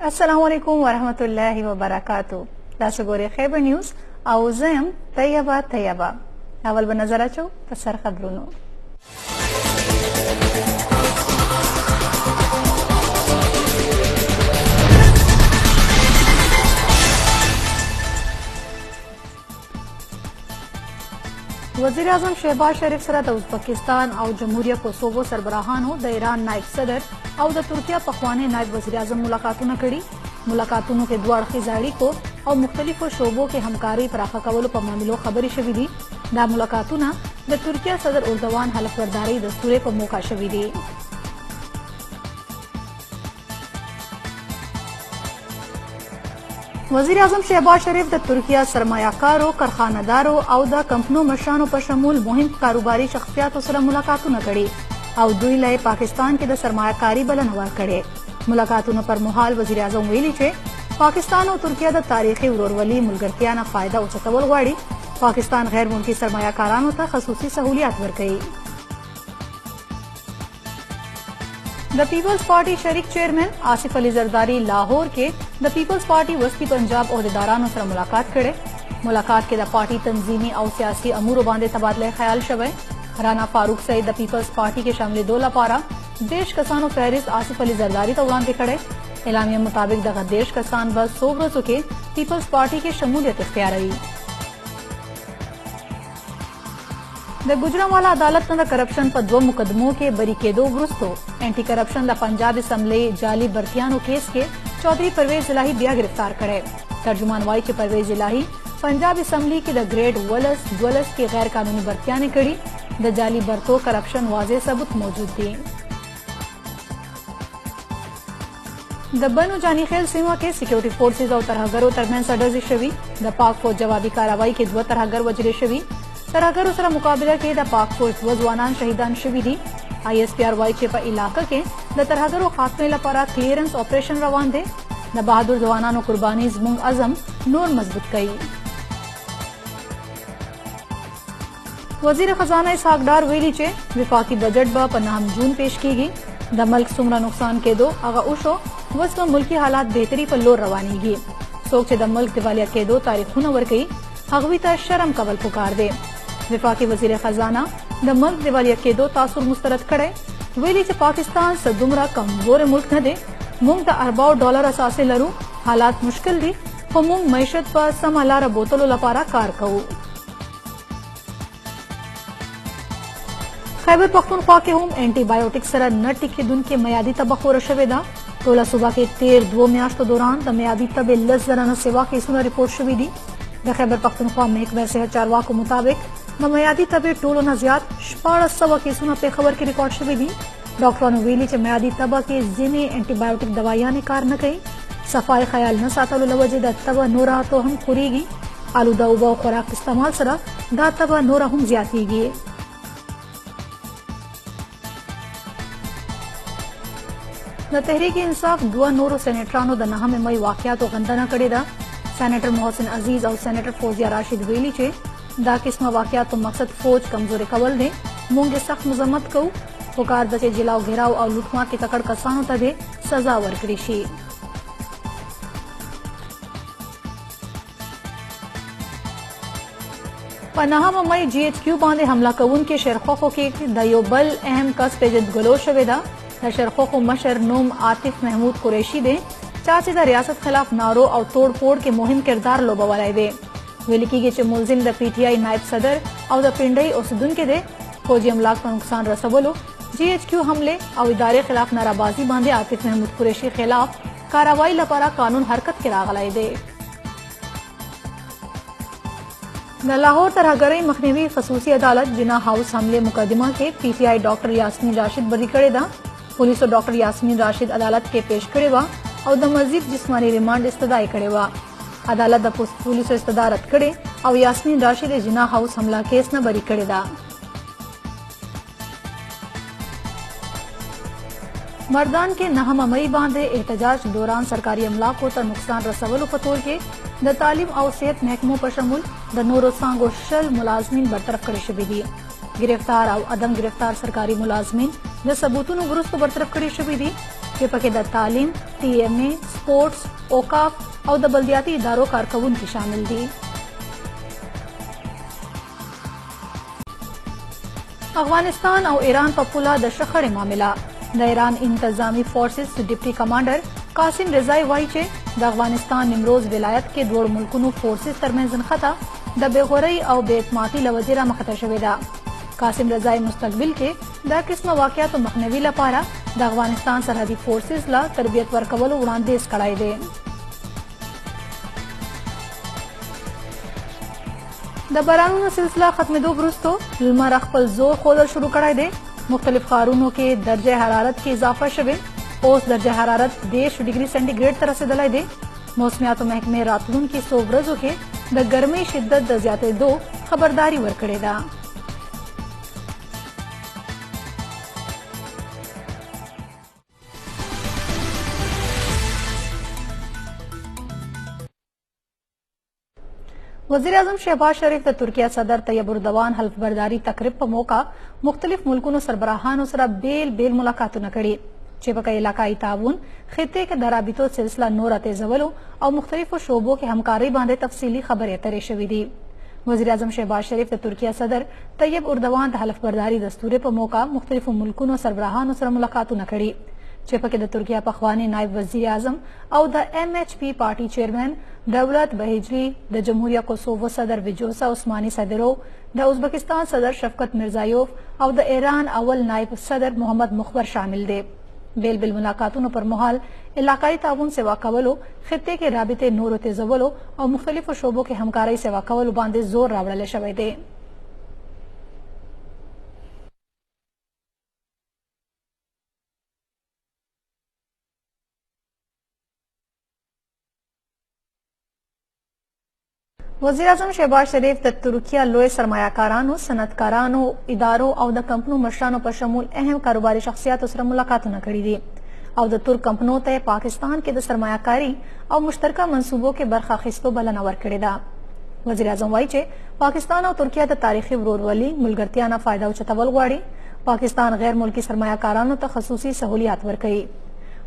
अस्सलामुअलैकुम वरहमतुल्लाहि वबरकातुहू। تاسو ګورئ خیبر نیوز او زم طیبه اول به نظر اچو په سر خبرونو. وزیر اعظم شهباز شریف سره د ازبکستان او جمهوریه کوسوو سربراهانو د ایران نائب صدر او د ترکیه پخوانی نائب وزیر اعظم ملاقاتونه کړي. ملاقاتونو کې دوه اړخیزه اړیکو او مختلفو شعبو کې همکاري پراخه کولو په معاملو خبرې شوې دي. دا ملاقاتونه د ترکیه صدر اردوان حلفبرداري دستور په موخه شوي دي. وزیر اعظم شهباز شریف د ترکیه سرمایه‌کارو، کارخانه‌دارو او د کمپنیو مشرانو په شمول مهم کاروباري شخصیاتو سره ملاقاتونه کړي او دوی له پاکستان کې د سرمایه‌کاري بلنه ورکړې. ملاقاتونو پر مهال وزیر اعظم ویلي چې پاکستان او ترکیه د تاریخي ورورولۍ ملګرتیا نه فایده اوچتول غواړي. پاکستان غیر ملکي سرمایه‌کارانو ته خصوصي سہولیات ورکوي. د پیپلز پارټي شریک چیئرمین آصف علي زرداری لاهور کې د پیپلز پارټي وسطی پنجاب عہدیدارانو سره ملاقات کړي. ملاقات کې د پارټي تنظیمي او سیاسي امورو باندې تبادله خیال شوی. رانا فاروق سعید د پیپلز پارټي کې شاملېدو لپاره 10 کسانو فهرست آصف علي زرداری ته وړاندې کړي. اعلامیه مطابق دغه 10 کسان به 100 ورځو کې پیپلز پارټي کې شمولیت اختیاروي. د ګوجرانوالا عدالت نه د کرپشن په 2 مقدمو کې بری کېدو وروسته انټي کرپشن د پنجاب اسمبلی جعلي برتیانو کیس کې چودھری پرویز الہی بیا گرفتار کړي. ترجمان وایي چې پرویز الہی پنجاب اسمبلی کې د گریډ 12 کې غیر قانوني برتیانې کړي. د جعلي برتو کرپشن واضح ثبوت موجود دي. د بنو جانی خیل سیمه کې سکیورټي فورسز او ترهګرو ترمنځ ډزې شوي. د پاک فوج جوابي کاروایی کې 2 ترهګر وژل شوي. ترهګرو سره مقابله کې د پاک فوج 2 ځوانان شهیدان شوي دي. ISPR وایي چې په علاقه کې د ترهګرو خاتمې لپاره کلیرنس آپریشن روان دی. د بهادر ځوانانو قرباني زموږ عزم نور مضبوط کوي. وزیر خزانه اسحاق ډار ویلي چې وفاقي بجټ به په 9 جون پیش کیږي. د ملک څومره نقصان کېدو هغه وشو، اوس به ملکی حالات بهتري په لور روانېږي. څوک چې د ملک دیوالیا کېدو تاریخونه ورکوي هغوی ته شرم کول پکار دی. وفاقي وزیر خزانه د ملک دیوالیا کېدو تاثر مسترد کړی. ویلي چې پاکستان څه دومره کمزور ملک نه دی. موږ د ارباو ډالر اساسې لرو. حالات مشکل دي خو موږ معیشت په سمه لاره بوتلو لپاره کار کوو. خیبر پختونخوا کې هم انټي بایوټیک سره نه ټیکېدونکې میادي تبه خوره شوې ده. ټوله صوبه کې تیر 2 میاشتو دوران د میادي تبې 10 زره نه سوا کیسونه رپورټ شوي دي. د خیبر پختونخوا محکمه صحت چارواکو مطابق د میادي تبې ټولو نه زیات 1400 کیسونه پېښور کې ریکارډ شوي دي. ډاکټرانو ویلي چې میادي تبه کې ځینې انټي بایوټیک دوایانې کار نه کوي. صفای خیال نه ساتلو له وجې د تبه نوره تو هم خورېږي. آلوده اوبه او خوراک استعمال سره دا تبه نوره هم زیاتېږي. د تحریک انصاف 2 نورو سینیټرانو د 9 مئی واقعاتو غندنه کړې ده. سینیټر محسن عزیز او سینیټر فوزیه راشد ویلي چې دا قسمه واقعاتو مقصد فوج کمزوري کول دی. موږ سخت مذمت کوو. پکار ده چې جلاو گھیراو او لوټمار کې تکړ کسانو ته دې سزا ورکړي شي. په 9 مئی GHQ باندې حمله کوونکې شیرخوخو کې د یو بل اهم کس پیژندګلو شوې ده. د شیرخوخو مشر نوم عاطف محمود قریشي دی چې د ریاست خلاف نارو او توڑ پھوڑ کې مهم کردار لوبولی دی. ویل کېږي چې ملزم د PTI نائب صدر او د پنډۍ اوسیدونکی دی. فوجي املاک ته نقصان رسولو، GHQ حمله او ادارې خلاف نارابازي باندې عاطف محمود قریشي خلاف کاروایی لپاره قانون حرکت کې راغلی دی. د لاهور ترهګرۍ مخنیوي خصوصي عدالت جنا هاوس حمله مقدمه کې PTI ډاکټر یاسمین راشد بری کړې ده. پولیسو ډاکټر یاسمین راشد عدالت کې پیش کړې وه او د مزید جسماني ریمانډ استدعا کړې وه. عدالت د پولیسو استدعا رد کړې او یاسمین راشد جنا هاوس حمله کیس نه بری کړې ده. مردان کې 9 مئی باندې احتجاج دوران سرکاري املاکو ته نقصان رسولو په تور کې د تعلیم او صحت محکمو په شمول د نورو څانګو 60 ملازمین برطرف کړي شوي دي. گرفتار او عدم گرفتار سرکاري ملازمین د ثبوتونو وروسته برطرف کړي شوي دي. چې پکې د تعلیم، TMA، سپورټس، اوقاف او د بلدیاتي ادارو کارکوونکي شامل دي. افغانستان او ایران په پوله د شخړې معامله. د ایران انتظامی فورسز ډیپټي کمانډر قاسم رضایی وایي چې د افغانستان نیمروز ولایت کې دوړ ملکونو فورسز ترمنځ نښته د بېغورۍ او بې اعتمادۍ له وجې رامخته شوې ده. قاسم رضایی مستقبل کې دا قسمه واقعاتو مخنیوي لپاره د افغانستان سرحدي فورسز له تربیت ورکولو وړاندیز کړی دی. د بارانونو سلسله ختمېدو وروسته لمر خپل زور ښودل شروع کړی دی. مختلف ښارونو کې درجه حرارت کې اضافه شوې. اوس درجه حرارت 10 ډیګري سنټیګریډ ته رسېدلی دی. موسمیاتو محکمې راتلونکي څو ورځو کې د ګرمۍ شدت د زیاتېدو خبرداري ورکړې ده. وزیر اعظم شهباز شریف د ترکیه صدر طیب اردوان حلف برداری تقریب په موقع مختلف ملکونو سربراهانو سره بیل ملاقاتونه کړي چې په علاقايي تعاون، خطې کې د رابطو سلسله نوره تیزولو او مختلفو شعبو کې همکارۍ باندې تفصیلي خبرې اترې شوې دي. وزیر اعظم شهباز شریف د ترکیه صدر طیب اردوان د حلف برداری دستور په موقع مختلفو ملکونو سربراهانو سره ملاقاتونه کړي چې پکې د ترکیه پخوانی نائب وزیر اعظم او د MHP پارټي چیرمن دولت بهیجلی، د جمهوریه کوسوو صدر ویجوسا عثماني صدرو، د ازبکستان صدر شفقت مرزایوف او د ایران اول نائب صدر محمد مخبر شامل دي. بیل ملاقاتونو پر مهال علاقائی تعاون سیوا کولو، خطې کې رابطې نورو تیزولو او مختلفو شعبو کې همکارۍ سیوا کولو باندې زور راوړل شوی دی. وزیر اعظم شهباز شریف د ترکیه لوی سرمایه‌کارانو، صنعتکارانو، ادارو او د کمپنو مشرانو په شمول اهم کاروباري شخصیاتو سره ملاقاتونه کړي دي او د ترک کمپنو ته پاکستان کې د سرمایه‌کاري او مشترکه منصوبو کې برخه اخیستو بلنه ورکړې ده. وزیر اعظم وایي چې پاکستان او ترکیه د تاریخي ورورولۍ، ملګرتیا نه فایده اوچتول غواړي. پاکستان غیر ملکی سرمایه‌کارانو ته خصوصي سہولیات ورکوي.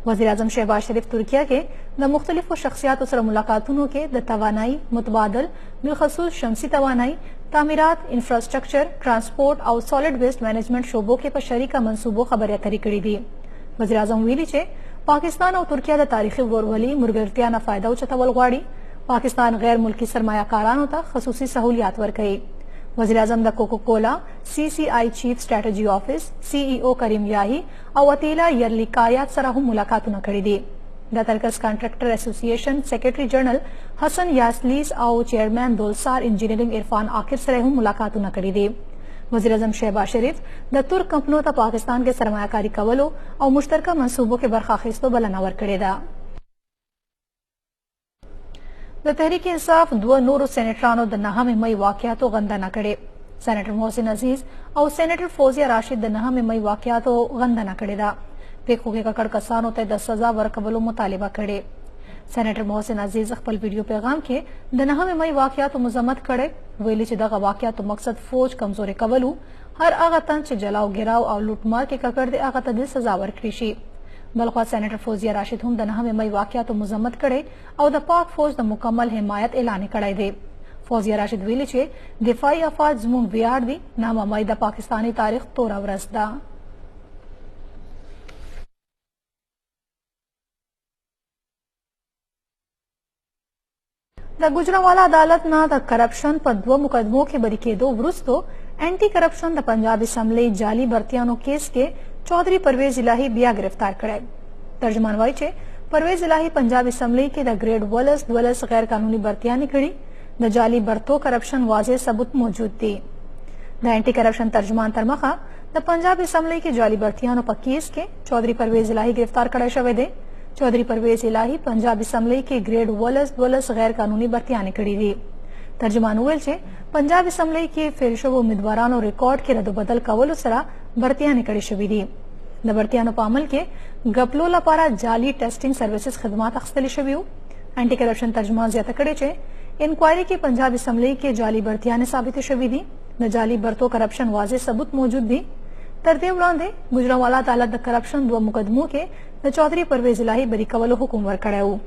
وزیر اعظم شهباز شریف ترکیه کې د مختلفو شخصیاتو سره ملاقاتونو کې د توانایي متبادل، بالخصوص شمسي توانایي، تعمیرات، انفراسټرکچر، ترانسپورت او سالډ ویسټ مینجمنټ شعبو کې په شریکه منصوبو خبرې اترې کړې دي. وزیر اعظم ویلي چې پاکستان او ترکیه د تاریخي ورورولۍ، ملګرتیا نه فایده اوچتول غواړي. پاکستان غیر ملکی سرمایه‌کارانو ته خصوصي سہولیات ورکوي. وزیر اعظم د کوکاکولا CCI چیف سټریټجی آفیس CEO کریم یاهی او وتیلا یرلیکایات سره هم ملاقاتونه کړي دي. د ترکس کانټراکټر اسوسییشن سیکریټري جنرال حسن یاسلیس او چیرمن دولسار انجینرینګ عرفان عاقب سره هم ملاقاتونه کړي دي. وزیر اعظم شهباز شریف د ترک کمپنو ته پاکستان کې سرمایه‌کاري کولو او مشترکه منصوبو کې برخه اخیستو بلنه ورکړې ده. د تحریک انصاف دوه نورو سینیټرانو د 9 مئی واقعاتو غندنه کړې. سینیټر محسن عزیز او سینیټر فوزیه راشد د 9 مئی واقعاتو غندنه کړې ده. پیښو کې ککړ کسانو ته د سزا ورکولو مطالبه کړې. سینیټر محسن عزیز خپل ویډیو پیغام کې د 9 مئی واقعاتو مذمت کړې. ویلي چې دغه واقعاتو مقصد فوج کمزوري کولو، هر هغه تن چې جلاو ګراو او لوټمار کې ککړ دی هغه ته د سزا ورکړي شي. بلخوا سینیټر فوزیه راشد هم د 9 مئی واقعاتو مذمت کړي او د پاک فوج د مکمل حمایت اعلان کړی دی. فوزیه راشد ویلي چې دفاعي افواج زموږ ویاړ دي. 9 مئی د پاکستاني تاریخ توره ورځ ده. د ګوجرانوالا عدالت نه د کرپشن په 2 مقدمو کې بری کېدو وروسته انټي کرپشن د پنجاب اسمبلی جعلي برتیانو کیس کې چودھری پرویز الہی بیا گرفتار کړی. ترجمان وایي چې پرویز الہی پنجاب اسمبلی کې د ګریډ 12 غیر قانوني برتیانې کړي. د جعلي برتو کرپشن واضح ثبوت موجود دي. د انټي کرپشن ترجمان تر مخه د پنجاب اسمبلی کې جعلي برتیانو په کیس کې چودھری پرویز الہی گرفتار کړی شوی دی. چودھری پرویز الہی پنجاب اسمبلی کې ګریډ 12 غیر قانوني برتیانې کړي دي. ترجمان وویل چې پنجاب اسمبلی کې فیل شوو امیدوارانو ریکارډ کې رد بدل کولو سره برتیانې کړي شوي دي. د برتیانو په عمل کې غپلو لپاره جعلي ټیسټینګ سروسز خدمات اخیستل شوي وو. انټي کرپشن ترجمان زیاته کړې چې انکوایري کې پنجاب اسمبلی کې جعلي برتیانې ثابت شوي دي. د جعلي برتو کرپشن واضح ثبوت موجود دي. تر دې وړاندې ګوجرانوالا عدالت د کرپشن 2 مقدمو کې د چौधरी پرویز الهي بری کولو حکم ورکړی و.